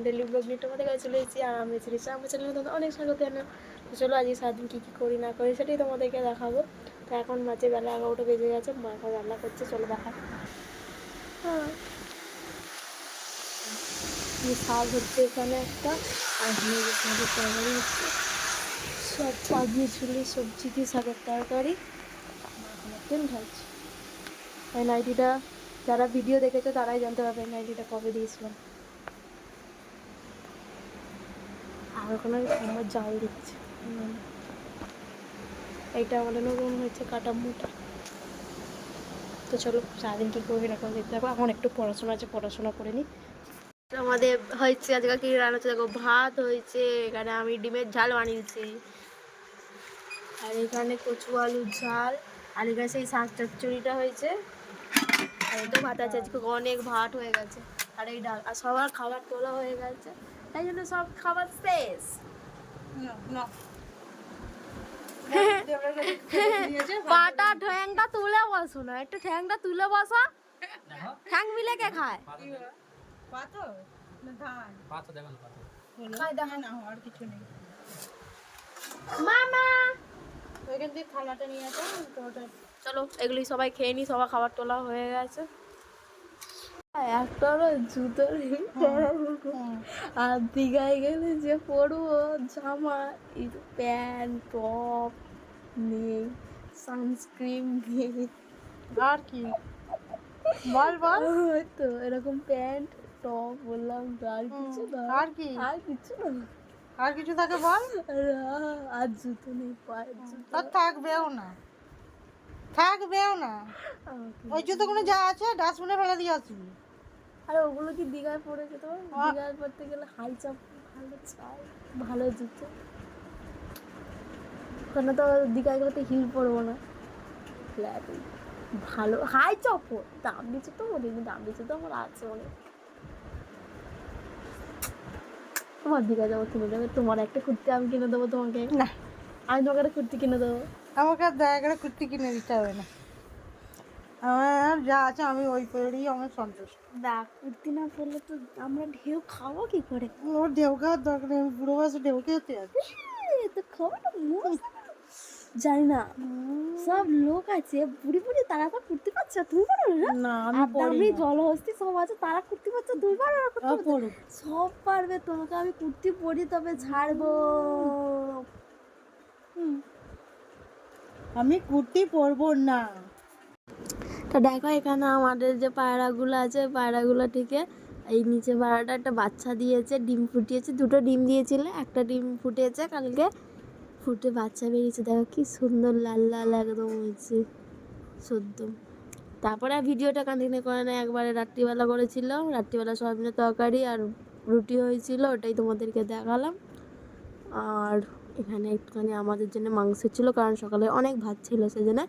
Daily blog নিয়ে তোমাদের কাছে চলে এসেছি। আর আমি ছিলিস আমার চ্যানেলে তোমাদের অনেক স্বাগত জানাই। তো চলো আজকে সারাদিন কী কী করি না করি সেটাই তোমাদেরকে দেখাবো। তো এখন বাজে বেলা 11টা বেজে গেছে, মা এখন রান্না করছে, চলো দেখাবো। হ্যাঁ, শাক হচ্ছে এখানে একটা, আর শাকের তরকারি হচ্ছে, সব পাগিয়ে ঝুলে সবজি দিয়ে শাকের তরকারি একদিন ঢালছি। এই নাইটিটা যারা ভিডিও দেখেছো তারাই জানতে পারবে এই নাইটিটা কবে দিয়েছিলাম। আর ওখানে আমার জাল দিচ্ছে। এইটা আমাদের নতুন হয়েছে কাটা মুটা। তো চলো সারাদিন কী করবি না করে দেখতে থাকবো। এখন একটু পড়াশোনা আছে, পড়াশোনা করে নিই। আমাদের হয়েছে আজকে কি রান্না হচ্ছে দেখো, ভাত হয়েছে, এখানে আমি ডিমের ঝাল বানিয়েছি, আর এখানে কচু আলুর ঝাল, আর এখানে সেই শাক চচ্চড়িটা হয়েছে, আর এটা ভাত আছে। আজকে অনেক ভাত হয়ে গেছে, আর এই ডাল, আর সবার খাবার তোলা হয়ে গেছে, তাই জন্য সব খাবার শেষ। পাটা ঠ্যাংটা তুলে বসো না, একটু ঠ্যাংটা তুলে বসো। ঠ্যাং মিলে কে খায়? মামা ওইখান থেকে থালাটা নিয়ে আসো। চলো এগুলি সবাই খেয়ে নি, সবার খাবার তোলা হয়ে গেছে। একটারও জুতো নেই, আর দীঘায় গেলে যে পরবো জামা, প্যান্ট টপ নেই, সানস্ক্রিন নেই, আর কি বল বল তো এরকম প্যান্ট টপ বললাম তো, আর কিছু না, আর কি আর কিছু না, আর কিছু থাকে বল। আর জুতো নেই, পায়ের জুতো আর থাকবেও না, থাকবেও না। ওই জুতোগুলো যা আছে ডাস্টবিনে ফেলে দিয়ে আসবি। আরে ওগুলো কি দীঘায় পরে যেতে পারবো? দীঘায় পড়তে গেলে হাই চাপ ভালো চাই, ভালো জুতো। ওখানে তো দীঘায় গেলে তো হিল পরবো না, ফ্ল্যাট ভালো হাই চাপো। দাম দিচ্ছে তো বলিনি, দাম দিচ্ছে তো আমার আছে অনেক। তোমার দীঘা যাবো, তুমি যাবে, তোমার একটা কুর্তি আমি কিনে দেবো তোমাকে। না, আমি তোমাকে একটা কুর্তি কিনে দেবো। আমাকে আর দয়া করে কুর্তি কিনে দিতে হবে না, আমার যা আছে আমি ওই পরেই আমার সন্তুষ্ট। না কুর্তি না পরলে তো আমরা ঢেউ খাবো কি করে? ওর ঢেউ খাওয়ার দরকার নেই, আমি বুড়ো বয়সে ঢেউ খেতে আছি। তো খাবো না, জানি না, সব লোক আছে বুড়ি বুড়ি, তারা তো কুর্তি পাচ্ছে, তুমি পারো না? না আমি পড়ি আমি না। জলহস্তি সব আছে, তারা কুর্তি পাচ্ছে, তুমি পারো না? পড়ুক। সব পারবে, তোমাকে আমি কুর্তি পরি তবে ছাড়বো। আমি কুর্তি পরবো না। তো দেখো এখানে আমাদের যে পায়রাগুলো আছে, পায়রাগুলো থেকে এই নিচে পায়রাটা একটা বাচ্চা দিয়েছে, ডিম ফুটিয়েছে, দুটো ডিম দিয়েছিল, একটা ডিম ফুটেছে কালকে, ফুটে বাচ্চা বেরিয়েছে। দেখো কি সুন্দর লাল লাল একদম হয়েছে সদ্য। তারপরে আর ভিডিওটা কন্টিনিউ করে না, একবারে রাত্রিবেলা করেছিল, রাত্রিবেলা সয়াবিনের তরকারি আর রুটি হয়েছিল, ওটাই তোমাদেরকে দেখালাম। আর এখানে একটুখানি আমাদের জন্য মাংস ছিল, কারণ সকালে অনেক ভাত ছিল, সেই জন্য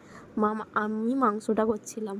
আমি মাংসটা করছিলাম।